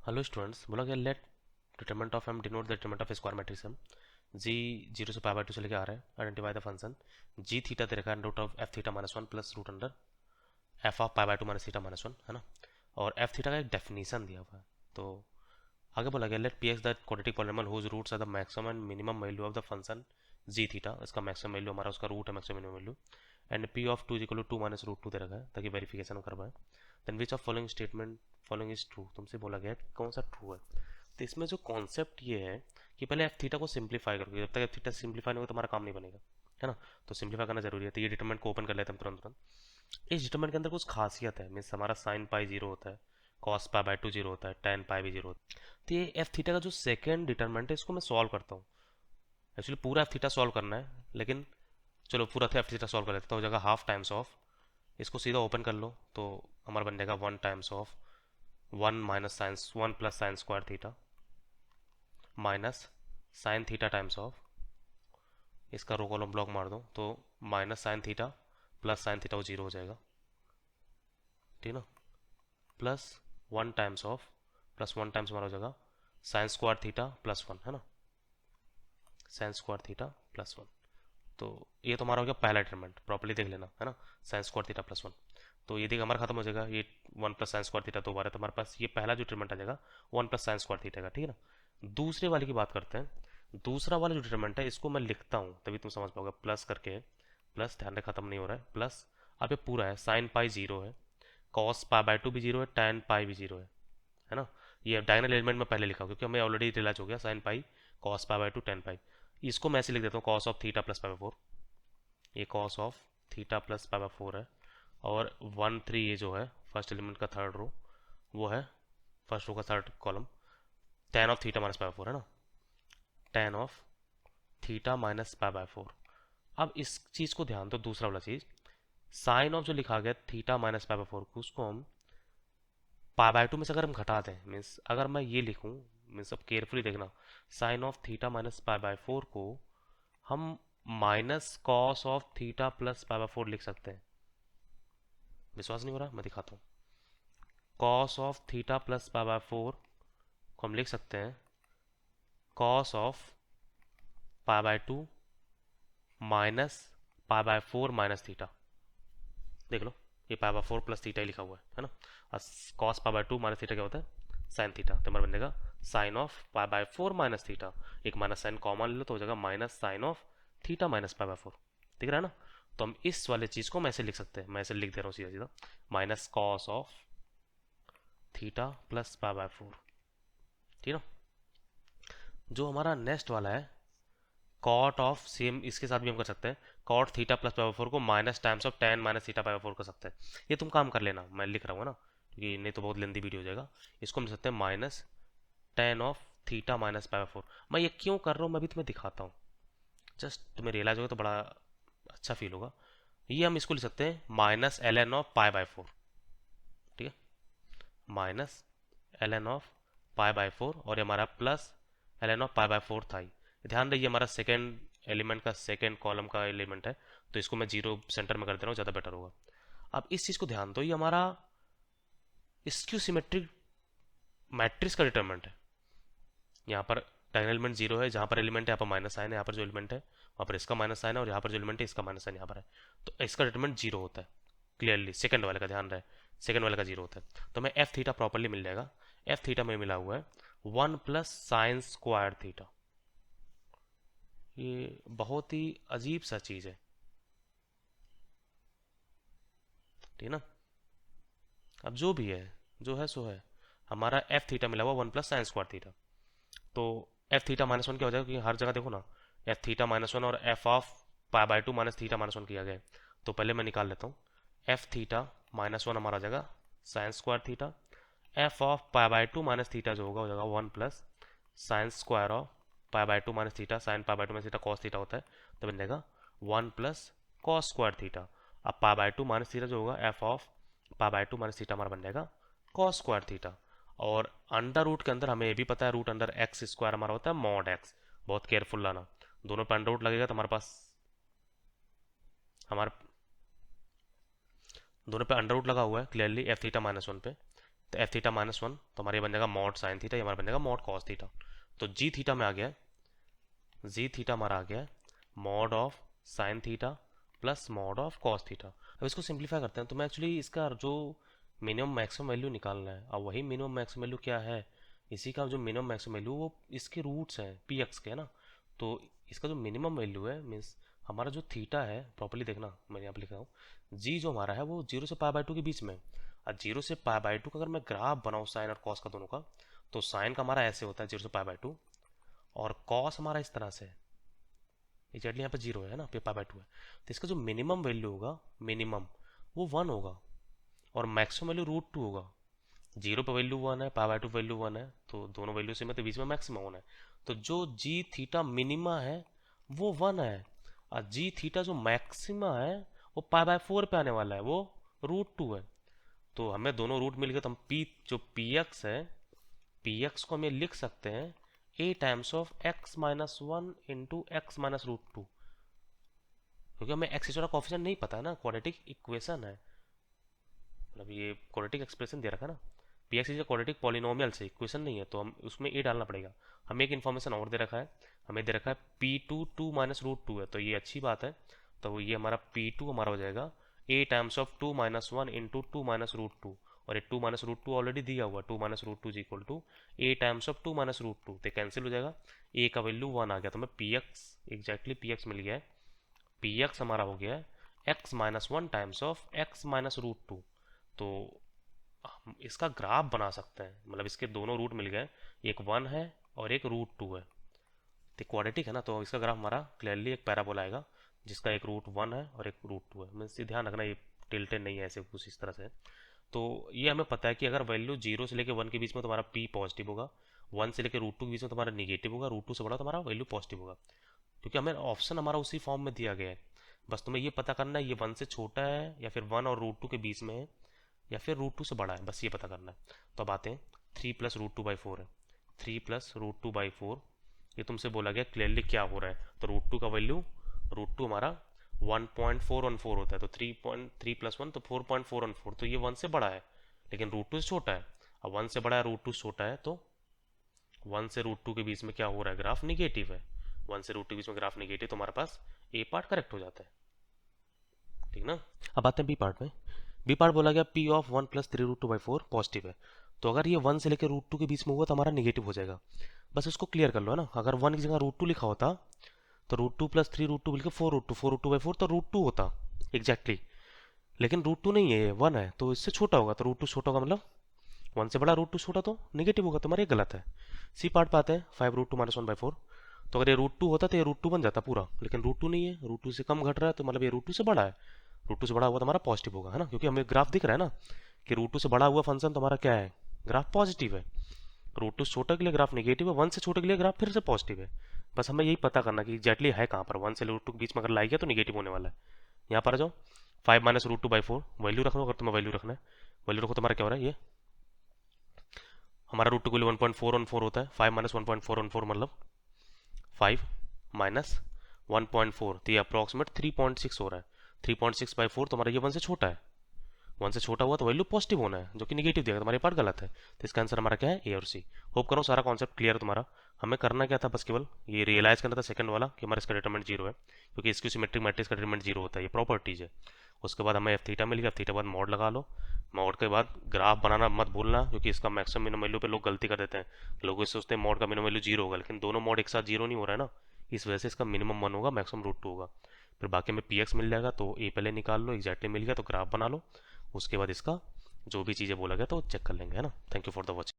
Hello students, बोला गया let determinant of M denote the determinant of square matrix M. G 0 से पाई by 2 से लेके आ रहा है। Identify the function g theta दे रखा है root of f theta minus one plus root under f of pi by 2 minus theta minus one, है ना। और एफ थीटा का एक डेफिनेशन दिया हुआ है। तो आगे बोला गया let p x the quadratic polynomial whose roots are the maximum and minimum value of the function g theta. इसका मैक्सिमम वैल्यू हमारा उसका रूट है, maximum minimum value. And p of two is equal to two minus root two दे रखा है ताकि verification करवाए। Then which of following statement following is true, तुमसे बोला गया कि कौन सा ट्रू है। तो इसमें जो कॉन्सेप्ट ये है कि पहले एफ थीटा को सिंप्लीफाई करोगे, जब तक एफ थीटा सिंप्लीफाई नहीं होगा तुम्हारा काम नहीं बनेगा, है ना। तो सिंप्लीफाई करना जरूरी है। तो ये डिटरमिनेंट को ओपन कर लेते हैं तुरंत तुरंत। इस डिटरमिनेंट के अंदर कुछ खासियत है, मीन्स हमारा साइन पाई जीरो होता है, cos pi by to zero होता है, टेन पाई भी जीरो होता है। तो ये एफ थीटा का जो सेकंड डिटरमिनेंट है इसको मैं सॉल्व करता हूँ। एक्चुअली पूरा एफ थीटा सॉल्व करना है, लेकिन चलो पूरा एफ थीटा सॉल्व कर लेते हैं। तो हो जाएगा हाफ टाइम्स ऑफ, इसको सीधा ओपन कर लो तो हमारा बन जाएगा one times of one minus science one plus sine square theta minus sine theta times of, इसका रो कॉलम ब्लॉक मार दो तो minus sine theta plus sine theta वो जीरो हो जाएगा, ठीक ना। Plus one times of plus one times हमारा हो जाएगा sine square theta plus one, है ना, sign square theta plus one. तो ये तो हमारा हो गया पहला डिटरमिनेंट, प्रॉपर्ली देख लेना, है ना, sign square theta plus one. तो ये देखिए हमारा खत्म हो जाएगा, ये one plus sine square theta दो बार है, तो हमारे पास ये पहला जो डिटरमिनेंट आ जाएगा one plus sine square theta का, ठीक है ना। दूसरे वाले की बात करते हैं। दूसरा वाला जो डिटरमिनेंट है इसको मैं लिखता हूँ तभी तुम समझ पाओगे। प्लस करके, प्लस ध्यान रहे खत्म नहीं हो रहा है, प्लस अब ये पूरा है, साइन पाई जीरो है, कॉस पाई बाय टू भी जीरो है, टैन पाई भी जीरो है ना। ये डायगोनल एलिमेंट में पहले लिखा क्योंकि हमें ऑलरेडी रियलाइज हो गया sine pi cos pi by two tan pi. इसको मैं ऐसे लिख देता हूँ cos of theta plus pi by four, ये cos of theta plus pi by four है। और वन थ्री ये जो है फर्स्ट एलिमेंट का थर्ड रो, वो है फर्स्ट रो का third column, tan of theta minus pi by four, है ना, tan of theta minus pi by four. अब इस चीज़ को ध्यान दो, दूसरा वाला चीज़ साइन ऑफ जो लिखा गया theta minus pi by four को, उसको हम पाई बाय टू में से अगर हम घटा दें, मीन्स अगर मैं ये लिखूं, मीन्स अब केयरफुली देखना, sine of theta minus pi by four को हम minus cos of theta plus pi by four लिख सकते हैं। विश्वास नहीं हो रहा, मैं दिखाता हूँ। Cos of theta plus pi by four को हम लिख सकते हैं cos of pi by two minus pi by four minus theta. देख लो, ये pi by four plus theta ही लिखा हुआ है ना। और cos pi by two minus theta क्या होता है, साइन थीटा। तो हमारा बनेगा sine of pi by four minus theta, एक माइनस साइन कॉमन ले लो तो हो जाएगा minus sine of theta minus pi by four. दिख रहा है ना। तो हम इस वाले चीज़ को मैं ऐसे लिख सकते हैं, मैं ऐसे लिख दे रहा हूँ सीधा सीधा, minus cos of theta plus pi by four, ठीक है। जो हमारा नेक्स्ट वाला है कॉट ऑफ, सेम इसके साथ भी हम कर सकते हैं, cot theta plus pi by four को minus times of tan minus theta pi by four कर सकते हैं। ये तुम काम कर लेना, मैं लिख रहा हूँ ना, क्योंकि नहीं तो बहुत लेंदी वीडियो हो जाएगा। इसको हम लिख सकते हैं minus ten of theta minus pi by four. मैं ये क्यों कर रहा हूँ मैं भी तुम्हें दिखाता हूँ, जस्ट तुम्हें रियलाइज होगा तो बड़ा अच्छा फील होगा। ये हम इसको लिख सकते हैं minus L N of pi by four, ठीक है, minus L N of pi by four, और ये हमारा plus L N of pi by four था ही। ध्यान रहिए हमारा सेकेंड एलिमेंट का सेकेंड कॉलम का एलिमेंट है, तो इसको मैं जीरो सेंटर में कर दे रहा हूँ, ज़्यादा बेटर होगा। अब इस चीज़ को ध्यान दो, ये हमारा स्क्यू सिमेट्रिक मैट्रिक्स का डिटरमिनेंट है। यहाँ पर डायगोनल एलिमेंट जीरो है, जहाँ पर एलिमेंट है यहाँ पर माइनस साइन है, यहाँ पर जो एलिमेंट है वहाँ पर इसका माइनस साइन है, और यहाँ पर जो एलिमेंट है इसका माइनस साइन यहाँ पर है। तो इसका डिटरमिनेंट जीरो होता है, क्लियरली सेकंड वाले का ध्यान रहे, सेकंड वाले का जीरो होता है। तो हमें एफ थीटा प्रॉपरली मिल जाएगा। एफ थीटा में मिला हुआ है one plus sine square theta. ये बहुत ही अजीब सा चीज़ है, ठीक ना। अब जो भी है, जो है सो है, हमारा एफ थीटा मिला हुआ one plus sine square theta. तो एफ थीटा माइनस वन क्या हो जाएगा, क्योंकि हर जगह देखो ना एफ थीटा माइनस वन और F of pi by two minus theta minus one किया गया है। तो पहले मैं निकाल लेता हूँ, एफ थीटा माइनस वन हमारा आ जाएगा sine square theta, f of pi by two minus theta जो होगा हो जाएगा one plus sine square of pi by two minus theta, sine pi by two minus theta cos theta होता है, तो बन जाएगा one plus cos square theta. अब pi by two minus theta जो होगा f of pi by two minus theta हमारा बन जाएगा कॉस स्क्वायर थीटा। और अंडर रूट के अंदर हमें ये भी पता है रूट अंडर एक्स स्क्वायर हमारा होता है मॉड एक्स, बहुत केयरफुल लाना, दोनों पे अंडर रूट लगेगा तो हमारे पास, हमारे दोनों पे अंडर रूट लगा हुआ है clearly F theta minus one पे, तो एफ थीटा माइनस वन तो हमारे बन जाएगा मॉड साइन थीटा, ये हमारा बन जाएगा मॉड कॉस थीटा। तो जी थीटा में आ गया, जी थीटा हमारा आ गया mod of sine theta plus mod of cos theta. अब इसको सिंप्लीफाई करते हैं, तो मैं एक्चुअली इसका जो मिनिमम मैक्सिमम वैल्यू निकालना है, अब वही मिनिमम मैक्सिमम वैल्यू क्या है, इसी का जो मिनिमम मैक्सिमम वैल्यू वो इसके रूट्स हैं पी एक्स के, है ना। तो इसका जो मिनिमम वैल्यू है मीन्स हमारा जो थीटा है, प्रॉपर्ली देखना मैं यहाँ पर लिख रहा हूँ, जी जो हमारा है वो 0 से पाई बाई 2 के बीच में। और 0 से पाई बाई 2 का अगर मैं ग्राफ बनाऊँ साइन और कॉस का दोनों का, तो साइन का हमारा ऐसे होता है 0 से पाई बाई 2, और कॉस हमारा इस तरह से एग्जैक्टली यहाँ पे 0 है ना, पे पाई बाई 2 है। तो इसका जो मिनिमम वैल्यू होगा, मिनिमम वो 1 होगा, और मैक्सिमम वैल्यू √2 होगा। 0 पे वैल्यू 1 है, पाई बाई 2 वैल्यू 1 है, तो दोनों वैल्यू से मतलब बीच में मैक्सिमम 1 है। तो जो जी थीटा मिनिमा है वो 1 है, और जी थीटा जो मैक्सिमा है वो पाई बाई 4 पे आने वाला है, वो √2 है। तो हमें दोनों रूट मिल गए, तो हम पी जो पी एक्स है, पी एक्स को हम ये लिख सकते हैं a times of x minus one into x minus √2, क्योंकि हमें एक्स का कॉफिशिएंट नहीं पता है ना, क्वाड्रेटिक इक्वेशन है, मतलब ये क्वाड्रेटिक एक्सप्रेशन दे रखा है ना, P x is quadratic polynomial से इक्वेशन नहीं है, तो हम उसमें a डालना पड़ेगा। हमें एक इन्फॉर्मेशन और दे रखा है, हमें दे रखा है p2 माइनस √2 है, तो ये अच्छी बात है। तो ये हमारा p2 हमारा हो जाएगा a times of 2 minus one into 2 minus √2, और ये 2 माइनस √2 ऑलरेडी दिया हुआ, 2 minus √2 is equal to a times of 2 minus √2, तो कैंसिल हो जाएगा, a का वैल्यू 1 आ गया, तो हमें P X exactly P X मिल गया है। पी एक्स हमारा हो गया है x minus one times of x minus √2। तो हम इसका ग्राफ बना सकते हैं, मतलब इसके दोनों रूट मिल गए, एक 1 है और एक √2 है, तो क्वाड्रेटिक है ना, तो इसका ग्राफ हमारा क्लियरली एक पैराबोला आएगा जिसका एक √1 है और एक √2 है। मैं ध्यान रखना ये टिल्टेड नहीं है ऐसे कुछ इस तरह से। तो ये हमें पता है कि अगर वैल्यू 0 से लेकर 1 के बीच में तुम्हारा p पॉजिटिव होगा, 1 से लेकर √2 के बीच में तुम्हारा निगेटिव होगा, √2 से बड़ा तुम्हारा वैल्यू पॉजिटिव होगा, क्योंकि हमें ऑप्शन हमारा उसी फॉर्म में दिया गया है। बस तुम्हें ये पता करना है ये 1 से छोटा है या फिर 1 और √2 के बीच में है या फिर √2 से बड़ा है, बस ये पता करना है। तो अब आते हैं 3 प्लस √2/4 है, 3 प्लस √2/4, ये तुमसे बोला गया क्लियरली क्या हो रहा है, तो √2 का वैल्यू, √2 हमारा 1.414 होता है, तो 3.3 प्लस 1 तो 4.414, तो ये 1 से बड़ा है लेकिन √2 से छोटा है। अब 1 से बड़ा है, √2 से छोटा है, तो 1 से √2 के बीच में क्या हो रहा है, ग्राफ निगेटिव है, 1 से √2 के बीच में ग्राफ निगेटिव, तो हमारे पास ए पार्ट करेक्ट हो जाता है, ठीक ना। अब आते हैं बी पार्ट में। बी पार्ट बोला गया p ऑफ 1 प्लस 3√2/4 पॉजिटिव है, तो अगर ये 1 से लेकर √2 के बीच में हुआ तो हमारा निगेटिव हो जाएगा, बस इसको क्लियर कर लो है ना। अगर 1 की जगह √2 लिखा होता तो √2 प्लस 3√2 मिलकर 4√2/4 तो √2 होता एग्जैक्टली, लेकिन √2 नहीं है, 1 है, तो इससे छोटा होगा, तो √2 छोटा होगा मतलब 1 से बड़ा, √2 छोटा तो निगेटिव होगा, तुम्हारा ये गलत है। सी पार्ट पाते हैं 5√2 माइनस 1/4, तो अगर ये √2 होता तो ये √2 बन जाता पूरा, लेकिन √2 नहीं है, √2 से कम घट रहा है, तो मतलब ये √2 से बड़ा है, √2 से बड़ा हुआ तो हमारा पॉजिटिव होगा, है ना, क्योंकि हमें ग्राफ दिख रहा है ना कि √2 से बड़ा हुआ फंक्शन तुम्हारा क्या है, ग्राफ पॉजिटिव है। √2 से छोटा के लिए ग्राफ निगेटिव है, 1 से छोटे के लिए ग्राफ फिर से पॉजिटिव है। बस हमें यही पता करना कि एग्जैक्टली है कहाँ पर, 1 से √2 के बीच में अगर लाई गया तो निगेटिव होने वाला है। यहाँ पर आ जाओ, 5 माइनस √2/4 वैल्यू रख लो, अगर तुम्हें वैल्यू रखना है, वैल्यू रखो, तुम्हारा क्या हो रहा है, ये हमारा √2 के लिए 1.414 होता है, 5 माइनस 1.414 मतलब 5 माइनस 1.4, तो ये अप्रॉक्सीमेट 3.6 हो रहा है, 3.6/4, तो हमारा ये 1 से छोटा है, 1 से छोटा हुआ तो वैल्यू पॉजिटिव होना है, जो कि निगेटिव देगा, तुम्हारे पार्ट गलत है, तो इसका आंसर हमारा क्या है, ए और सी। होप करो सारा कॉन्सेप्ट क्लियर है तुम्हारा। हमें करना क्या था, बस केवल ये रियलाइज करना था सेकंड वाला कि हमारा इसका डिटरमिनेंट 0 है, क्योंकि इसकी सिमेट्रिक मैट्रिक्स का डिटरमिनेंट 0 होता है, ये प्रॉपर्टीज है। उसके बाद हमें एफ थीटा मिल गया, एफ थीटा बाद मॉड लगा लो, मॉड के बाद ग्राफ बनाना मत भूलना, क्योंकि इसका मैक्सिमम मिनिमम वैल्यू पे लोग गलती कर देते हैं, लोग इससे सोचते हैं मॉड का मिनिमम वैल्यू 0 होगा, लेकिन दोनों मॉड एक साथ 0 नहीं हो रहा है ना, इस वजह से इसका मिनिमम 1 होगा, मैक्सिमम √2 होगा। फिर बाकी में पी एक्स मिल जाएगा, तो ए पहले निकाल लो, एग्जैक्टली मिल गया तो ग्राफ बना लो, उसके बाद इसका जो भी चीज़ें बोला गया तो चेक कर लेंगे, है ना। Thank you for the watching.